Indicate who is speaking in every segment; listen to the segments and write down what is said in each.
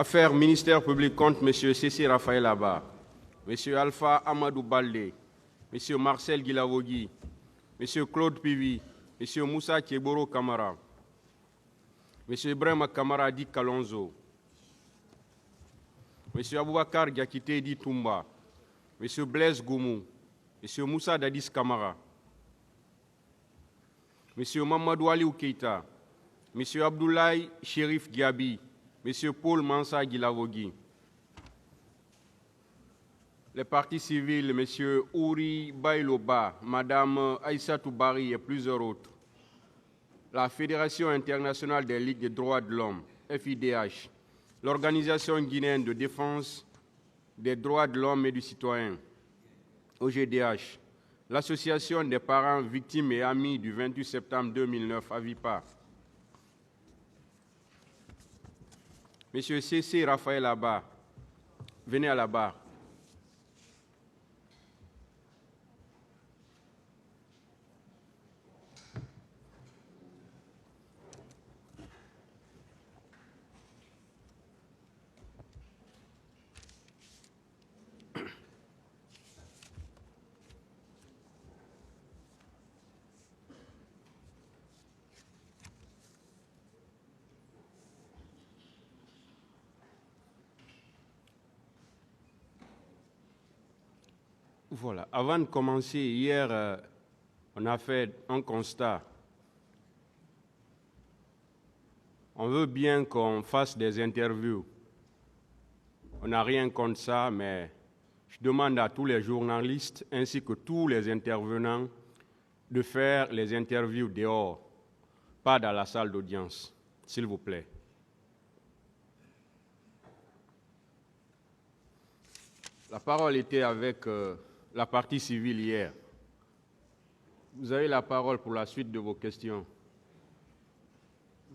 Speaker 1: Affaires ministère public contre M. Cécile Raphaël Abba, M. Alpha Amadou Baldé, M. Marcel Guilavogui, M. Claude Pivi, M. Moussa Kieboro Kamara, M. Ibrahim Kamara Di Kalonzo, M. Aboubakar Diakité Di Toumba, M. Blaise Goumou, M. Moussa Dadis Kamara, M. Mamadou Aliou Keita, M. Abdoulaye Chérif Diaby, M. Paul Mansa Guilavogui. Les partis civils, M. Ouri Bailoba, Mme Aïssatou Bari et plusieurs autres. La Fédération internationale des ligues des droits de l'homme, FIDH. L'Organisation guinéenne de défense des droits de l'homme et du citoyen, OGDH. L'Association des parents victimes et amis du 28 septembre 2009, AVIPA. Monsieur C.C. Raphaël Abba, venez à la barre. Voilà. Avant de commencer, hier, on a fait un constat. On veut bien qu'on fasse des interviews. On n'a rien contre ça, mais je demande à tous les journalistes ainsi que tous les intervenants de faire les interviews dehors, pas dans la salle d'audience, s'il vous plaît. La parole était avec la partie civile hier. Vous avez la parole pour la suite de vos questions.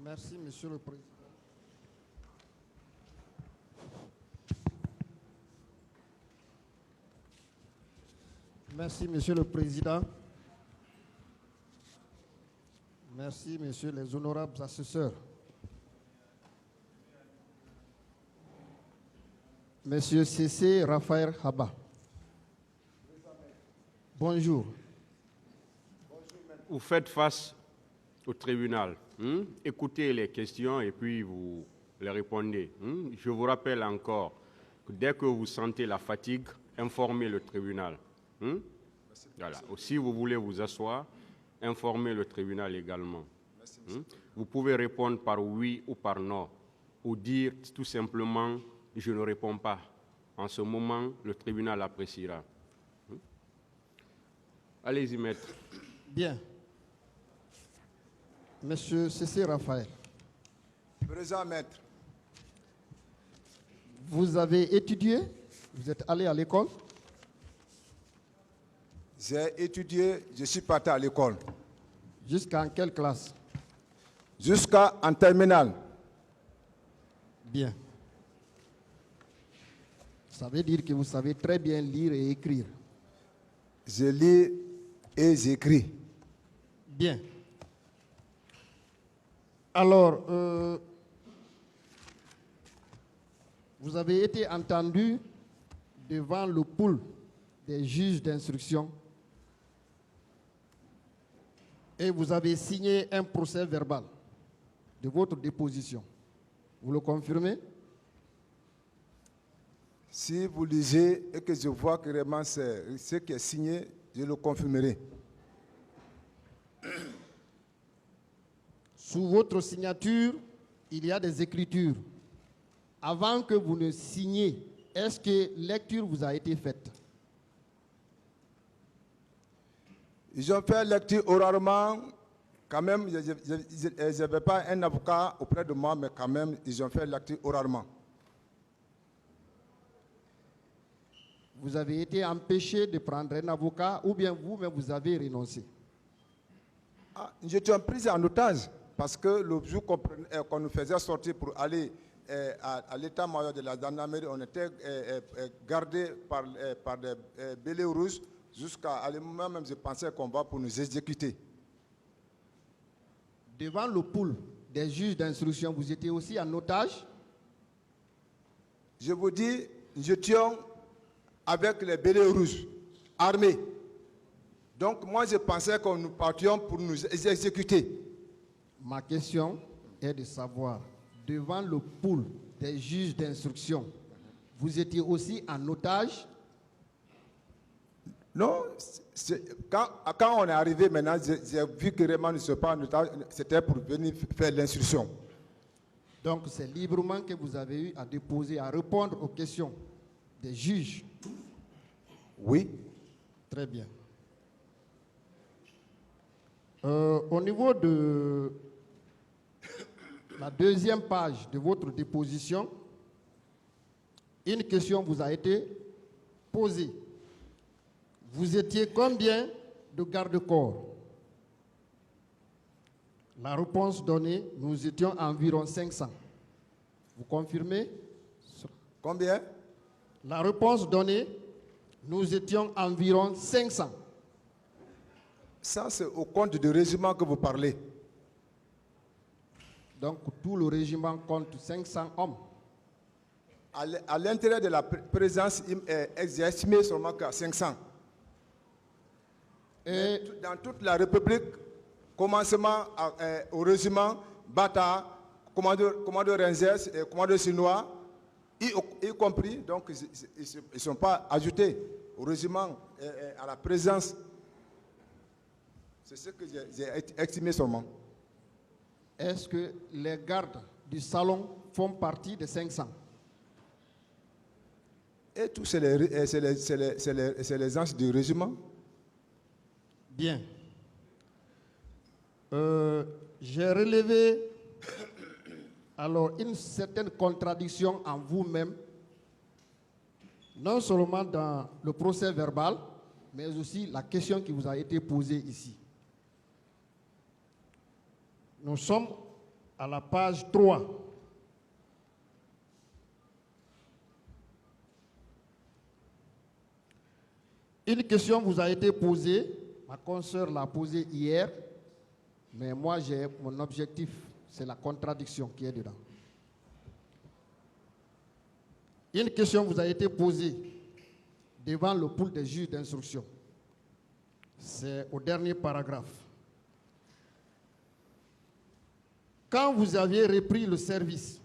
Speaker 2: Merci, Monsieur le Président. Merci, Monsieur le Président. Merci, Messieurs les honorables assesseurs. Monsieur C.C. Raphaël Abba. Bonjour.
Speaker 1: Vous faites face au tribunal. Écoutez les questions et puis vous les répondez. Je vous rappelle encore que dès que vous sentez la fatigue, informez le tribunal. Voilà. Si vous voulez vous asseoir, informez le tribunal également. Vous pouvez répondre par oui ou par non, ou dire tout simplement « je ne réponds pas ». En ce moment, le tribunal appréciera. Allez-y, maître.
Speaker 2: Bien. Monsieur C.C. Raphaël.
Speaker 3: Présent, maître.
Speaker 2: Vous avez étudié? Vous êtes allé à l'école?
Speaker 3: J'ai étudié, je suis parti à l'école.
Speaker 2: Jusqu'en quelle classe?
Speaker 3: Jusqu'en terminale.
Speaker 2: Bien. Ça veut dire que vous savez très bien lire et écrire.
Speaker 3: Je lis et j'écris.
Speaker 2: Bien. Alors, vous avez été entendu devant le pool des juges d'instruction et vous avez signé un procès verbal de votre déposition. Vous le confirmez?
Speaker 3: Si vous lisez et que je vois que vraiment c'est ce qui est signé, je le confirmerai.
Speaker 2: Sous votre signature, il y a des écritures. Avant que vous ne signiez, est-ce que lecture vous a été faite?
Speaker 3: Ils ont fait lecture oralement, quand même, je n'avais pas un avocat auprès de moi, mais quand même, ils ont fait lecture oralement.
Speaker 2: Vous avez été empêché de prendre un avocat ou bien vous-même vous avez renoncé?
Speaker 3: J'étais pris en otage parce que le jour qu'on nous faisait sortir pour aller à l'état-major de la gendarmerie, on était gardé par des bélets rouges jusqu'à moi-même, je pensais qu'on va pour nous exécuter.
Speaker 2: Devant le pool des juges d'instruction, vous étiez aussi en otage?
Speaker 3: Je vous dis, nous étions avec les bérets rouges, armés. Donc moi je pensais que nous partions pour nous exécuter.
Speaker 2: Ma question est de savoir, devant le pool des juges d'instruction, vous étiez aussi en otage?
Speaker 3: Non, quand on est arrivé maintenant, j'ai vu que vraiment ne sommes pas en otage, c'était pour venir faire l'instruction.
Speaker 2: Donc c'est librement que vous avez eu à déposer, à répondre aux questions des juges?
Speaker 3: Oui.
Speaker 2: Très bien. Au niveau de la deuxième page de votre déposition, une question vous a été posée. Vous étiez combien de garde-corps? La réponse donnée, nous étions environ 500. Vous confirmez?
Speaker 3: Combien?
Speaker 2: La réponse donnée, nous étions environ 500.
Speaker 3: Ça, c'est au compte du régiment que vous parlez.
Speaker 2: Donc, tout le régiment compte 500 hommes.
Speaker 3: À l'intérieur de la présence, j'ai estimé seulement qu'à 500. Et dans toute la République, commencement au régiment, Bata, commandeur Renzès et commandeur Sinois, y compris, donc ils ne sont pas ajoutés au régiment, à la présence. C'est ce que j'ai estimé seulement.
Speaker 2: Est-ce que les gardes du salon font partie des 500?
Speaker 3: Et tous, c'est les gens du régiment.
Speaker 2: Bien. J'ai relevé alors une certaine contradiction en vous-même, non seulement dans le procès verbal, mais aussi la question qui vous a été posée ici. Nous sommes à la page 3. Une question vous a été posée, ma consoeur l'a posée hier, mais moi j'ai mon objectif, c'est la contradiction qui est dedans. Une question vous a été posée devant le pool des juges d'instruction. C'est au dernier paragraphe. Quand vous aviez repris le service,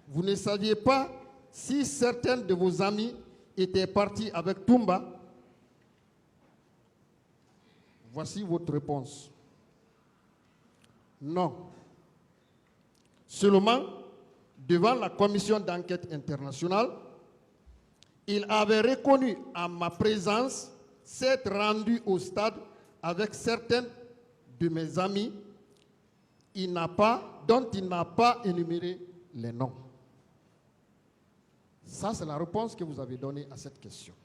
Speaker 2: vous ne saviez pas si certains de vos amis étaient partis avec Toumba. Voici votre réponse. Non. Seulement, devant la commission d'enquête internationale, il avait reconnu en ma présence s'être rendu au stade avec certains de mes amis dont il n'a pas énuméré les noms. Ça, c'est la réponse que vous avez donnée à cette question.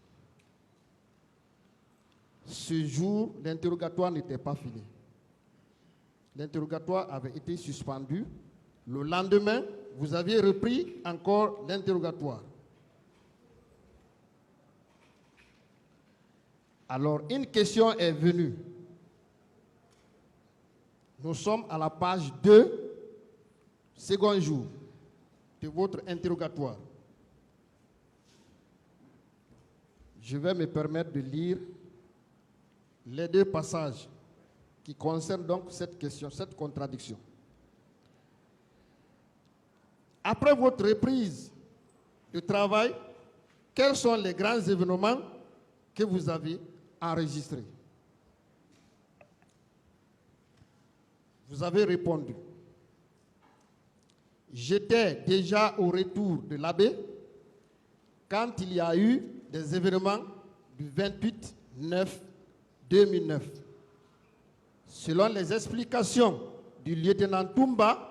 Speaker 2: Ce jour, l'interrogatoire n'était pas fini. L'interrogatoire avait été suspendu. Le lendemain, vous aviez repris encore l'interrogatoire. Alors, une question est venue. Nous sommes à la page 2, second jour de votre interrogatoire. Je vais me permettre de lire les deux passages qui concernent donc cette question, cette contradiction. Après votre reprise de travail, quels sont les grands événements que vous avez enregistrés? Vous avez répondu. J'étais déjà au retour de la baie quand il y a eu des événements du 28/9/2009. Selon les explications du lieutenant Toumba,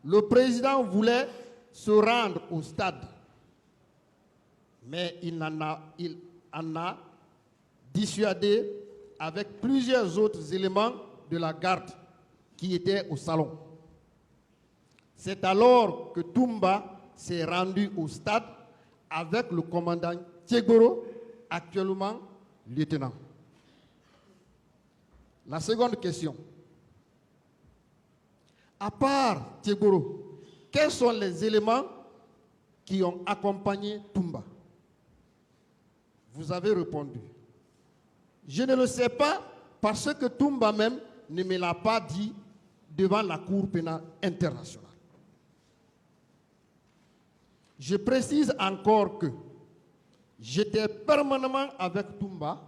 Speaker 2: le président voulait se rendre au stade, mais il en a dissuadé avec plusieurs autres éléments de la garde qui étaient au salon. C'est alors que Toumba s'est rendu au stade avec le commandant Thiegoro, actuellement lieutenant. La seconde question. À part Thiegoro, quels sont les éléments qui ont accompagné Toumba? Vous avez répondu. Je ne le sais pas parce que Toumba même ne me l'a pas dit devant la Cour pénale internationale. Je précise encore que j'étais permanemment avec Toumba.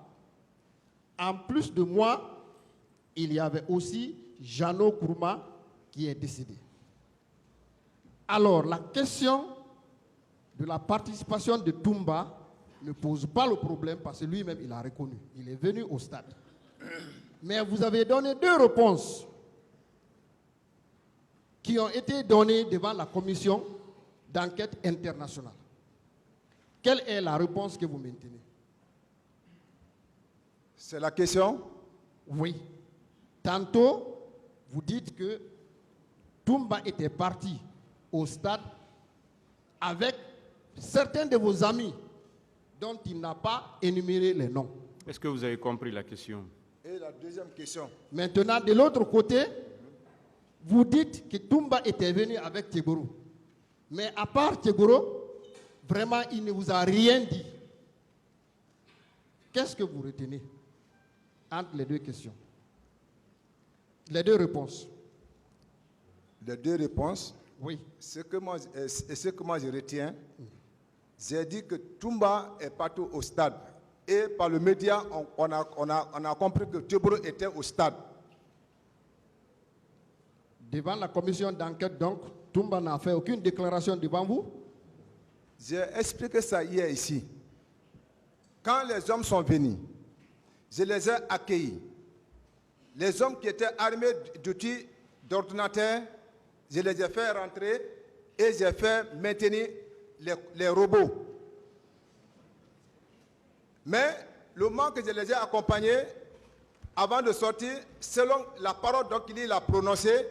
Speaker 2: En plus de moi, il y avait aussi Jeannot Kourouma qui est décédé. Alors, la question de la participation de Toumba ne pose pas le problème parce que lui-même, il a reconnu. Il est venu au stade. Mais vous avez donné deux réponses qui ont été données devant la commission d'enquête internationale. Quelle est la réponse que vous maintenez?
Speaker 3: C'est la question?
Speaker 2: Oui. Tantôt, vous dites que Toumba était parti au stade avec certains de vos amis dont il n'a pas énuméré les noms.
Speaker 1: Est-ce que vous avez compris la question?
Speaker 3: Et la deuxième question?
Speaker 2: Maintenant, de l'autre côté, vous dites que Toumba était venu avec Tchegoro. Mais à part Tchegoro, vraiment, il ne vous a rien dit. Qu'est-ce que vous retenez entre les deux questions? Les deux réponses.
Speaker 3: Les deux réponses?
Speaker 2: Oui.
Speaker 3: Ce que moi je retiens, j'ai dit que Toumba est parti au stade. Et par le média, on a compris que Tchegoro était au stade.
Speaker 2: Devant la commission d'enquête, donc, Toumba n'a fait aucune déclaration devant vous?
Speaker 3: J'ai expliqué ça hier ici. Quand les hommes sont venus, je les ai accueillis. Les hommes qui étaient armés d'outils d'ordinateur, je les ai fait rentrer et j'ai fait maintenir les robots. Mais le moment que je les ai accompagnés, avant de sortir, selon la parole qu'il a prononcée,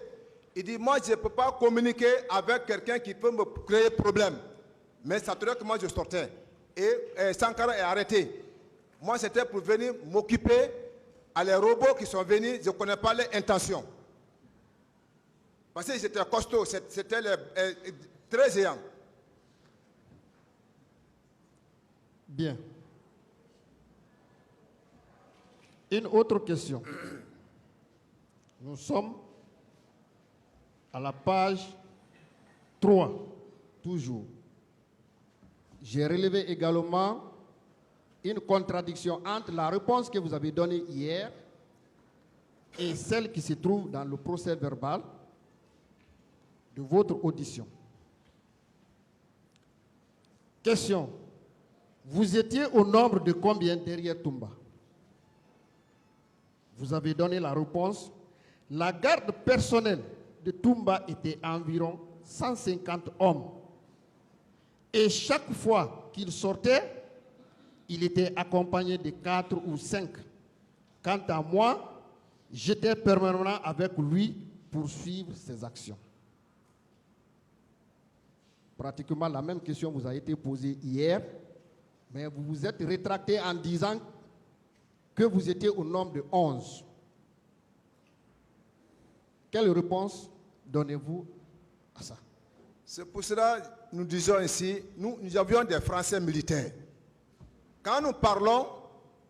Speaker 3: il dit, moi je ne peux pas communiquer avec quelqu'un qui peut me créer problème. Mais ça tenait que moi je sortais. Et Sankara est arrêté. Moi c'était pour venir m'occuper à les robots qui sont venus, je ne connais pas leurs intentions. Parce que j'étais costaud, c'était très géant.
Speaker 2: Bien. Une autre question. Nous sommes à la page 3, toujours. J'ai relevé également une contradiction entre la réponse que vous avez donnée hier et celle qui se trouve dans le procès verbal de votre audition. Question. Vous étiez au nombre de combien derrière Toumba? Vous avez donné la réponse. La garde personnelle de Toumba était environ 150 hommes. Et chaque fois qu'il sortait, il était accompagné de 4 ou 5. Quant à moi, j'étais permanemment avec lui pour suivre ses actions. Pratiquement la même question vous a été posée hier, mais vous vous êtes rétracté en disant que vous étiez au nombre de 11. Quelle réponse donnez-vous à ça?
Speaker 3: C'est pour cela que nous disons ici, nous avions des Français militaires. Quand nous parlons,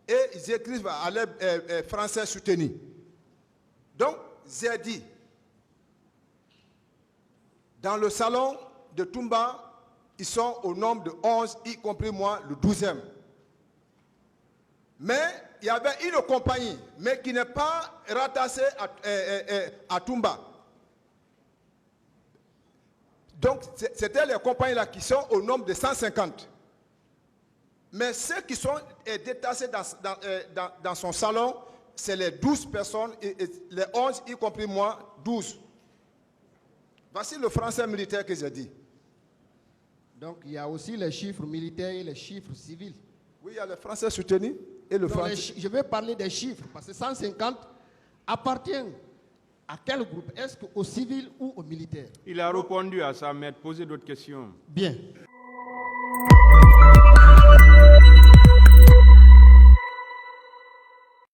Speaker 3: et ils écrivent à les Français soutenus. Donc, j'ai dit, dans le salon de Toumba, ils sont au nombre de 11, y compris moi, le 12e. Mais il y avait une compagnie, mais qui n'est pas rattachée à Toumba. Donc, c'était les compagnies-là qui sont au nombre de 150. Mais ceux qui sont détachés dans son salon, c'est les 12 personnes, et les 11, y compris moi, 12. Voici le français militaire que j'ai dit.
Speaker 2: Donc, il y a aussi les chiffres militaires et les chiffres civils.
Speaker 3: Oui, il y a le français soutenu et le français.
Speaker 2: Je vais parler des chiffres, parce que 150 appartient à quel groupe? Est-ce qu'aux civils ou aux militaires?
Speaker 1: Il a répondu à ça, maître. Posez d'autres questions.
Speaker 2: Bien.